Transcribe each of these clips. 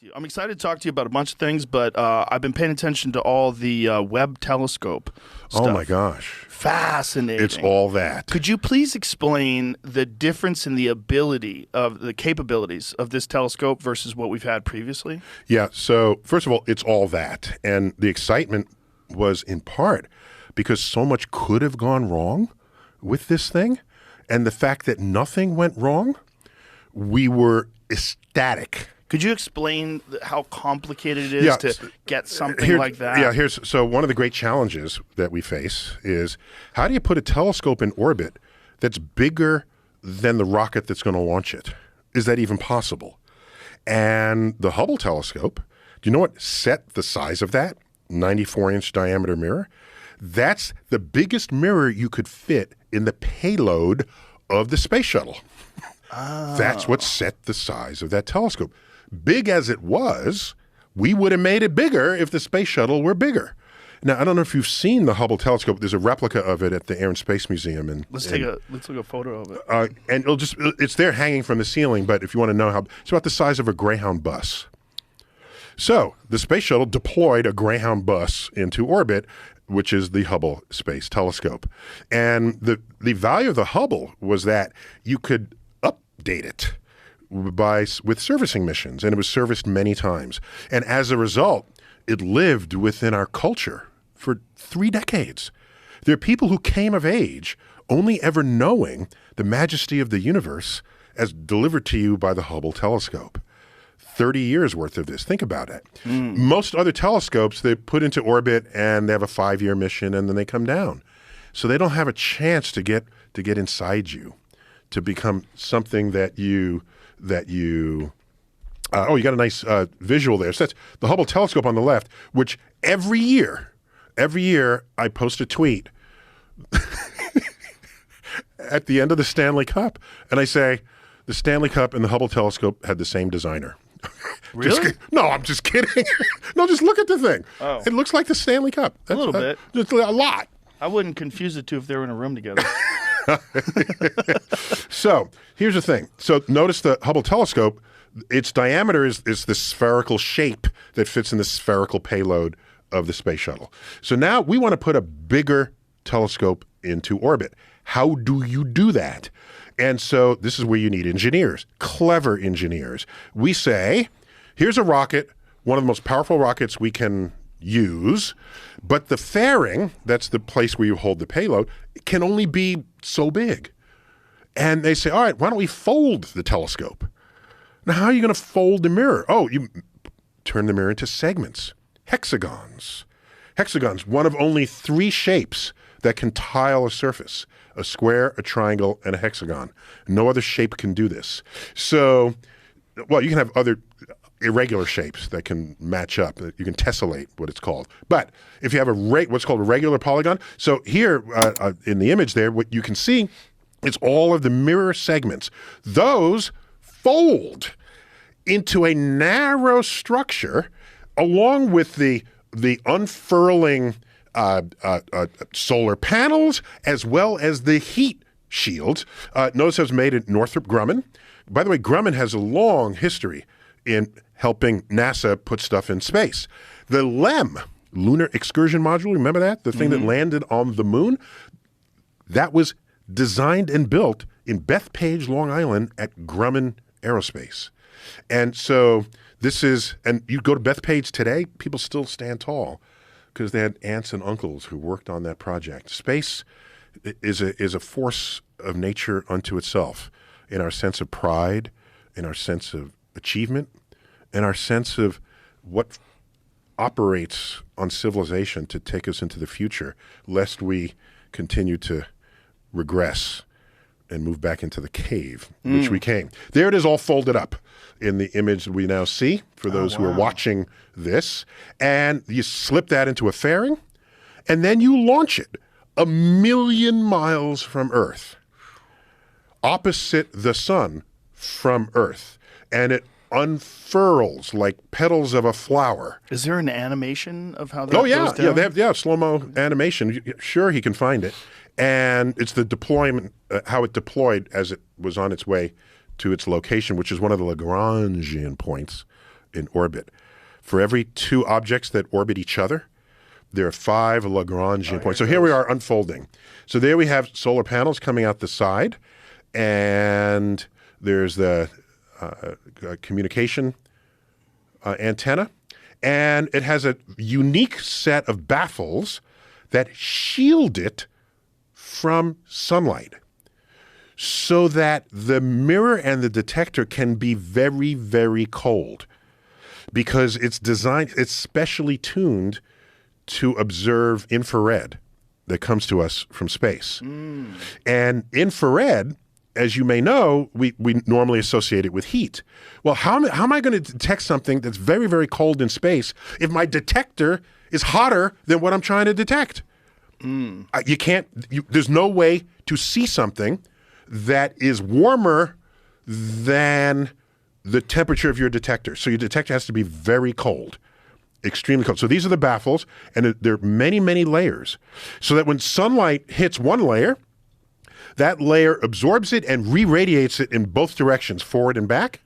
to you. I'm excited to talk to you about a bunch of things, but I've been paying attention to all the Webb telescope stuff. Oh my gosh. Fascinating. It's all that. Could you please explain the difference in the ability of the capabilities of this telescope versus what we've had previously? Yeah, so first of all, it's all that. And the excitement was in part because so much could have gone wrong with this thing. And the fact that nothing went wrong, we were ecstatic. Could you explain how complicated it is to get something like that? Yeah, so one of the great challenges that we face is how do you put a telescope in orbit that's bigger than the rocket that's going to launch it? Is that even possible? And the Hubble telescope, do you know what set the size of that? 94-inch diameter mirror. That's the biggest mirror you could fit in the payload of the space shuttle. Oh. That's what set the size of that telescope. Big as it was, we would have made it bigger if the space shuttle were bigger. Now, I don't know if you've seen the Hubble telescope. There's a replica of it at the Air and Space Museum. Let's look at a photo of it. And it's there hanging from the ceiling, but if you want to know how, it's about the size of a Greyhound bus. So the space shuttle deployed a Greyhound bus into orbit, which is the Hubble Space Telescope. And the value of the Hubble was that you could update it with servicing missions, and it was serviced many times. And as a result, it lived within our culture for 3 decades. There are people who came of age only ever knowing the majesty of the universe as delivered to you by the Hubble telescope. 30 years worth of this. Think about it. Most other telescopes, they put into orbit and they have a 5-year mission and then they come down. So they don't have a chance to get inside you, to become something that you you got a nice visual there. So that's the Hubble telescope on the left, which every year I post a tweet at the end of the Stanley Cup, and I say, the Stanley Cup and the Hubble telescope had the same designer. Really? No, I'm just kidding. No, just look at the thing. Oh. It looks like the Stanley Cup. A little bit. Just a lot. I wouldn't confuse the two if they were in a room together. So here's the thing. So notice the Hubble telescope, its diameter is the spherical shape that fits in the spherical payload of the space shuttle. So now we want to put a bigger telescope into orbit. How do you do that? And so this is where you need engineers, clever engineers. We say, here's a rocket, one of the most powerful rockets we can use, but the fairing, that's the place where you hold the payload, can only be so big. And they say, all right, why don't we fold the telescope? Now, how are you going to fold the mirror? Oh, you turn the mirror into segments, hexagons. Hexagons, one of only 3 shapes that can tile a surface: a square, a triangle, and a hexagon. No other shape can do this. So, well, you can have other irregular shapes that can match up. You can tessellate, what it's called. But if you have what's called a regular polygon, so here in the image there, what you can see is all of the mirror segments. Those fold into a narrow structure along with the unfurling solar panels as well as the heat shields. Notice it was made at Northrop Grumman. By the way, Grumman has a long history in helping NASA put stuff in space. The LEM, Lunar Excursion Module, remember that? The thing that landed on the moon? That was designed and built in Bethpage, Long Island at Grumman Aerospace. And so this is, and you go to Bethpage today, people still stand tall because they had aunts and uncles who worked on that project. Space is a force of nature unto itself in our sense of pride, in our sense of achievement, in our sense of what operates on civilization to take us into the future, lest we continue to regress and move back into the cave, which we came. There it is, all folded up in the image we now see for those who are watching this. And you slip that into a fairing, and then you launch it 1,000,000 miles from Earth, opposite the sun from Earth. And it unfurls like petals of a flower. Is there an animation of how that goes down? Yeah, they have slow-mo animation. Sure, he can find it. And it's the deployment, how it deployed as it was on its way to its location, which is one of the Lagrangian points in orbit. For every 2 objects that orbit each other, there are 5 Lagrangian points. So here we are unfolding. So there we have solar panels coming out the side, and there's the communication antenna, and it has a unique set of baffles that shield it from sunlight so that the mirror and the detector can be very, very cold because it's specially tuned to observe infrared that comes to us from space. And infrared, as you may know, we normally associate it with heat. Well, how am I going to detect something that's very, very cold in space if my detector is hotter than what I'm trying to detect? You can't, there's no way to see something that is warmer than the temperature of your detector. So your detector has to be very cold, extremely cold. So these are the baffles, and there are many, many layers. So that when sunlight hits one layer, that layer absorbs it and re-radiates it in both directions, forward and back.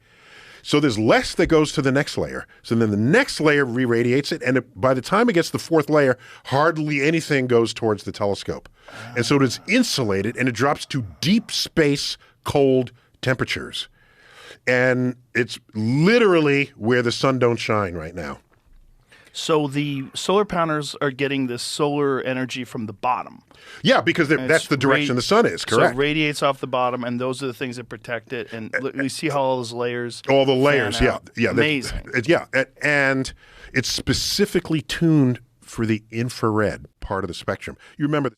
So there's less that goes to the next layer. So then the next layer re-radiates it, and by the time it gets to the 4th layer, hardly anything goes towards the telescope. And so it is insulated, and it drops to deep space cold temperatures. And it's literally where the sun don't shine right now. So the solar panels are getting this solar energy from the bottom. Yeah, because that's the direction the sun is, correct? So it radiates off the bottom, and those are the things that protect it. And you see how all those layers all the layers, yeah. Amazing. And it's specifically tuned for the infrared part of the spectrum. You remember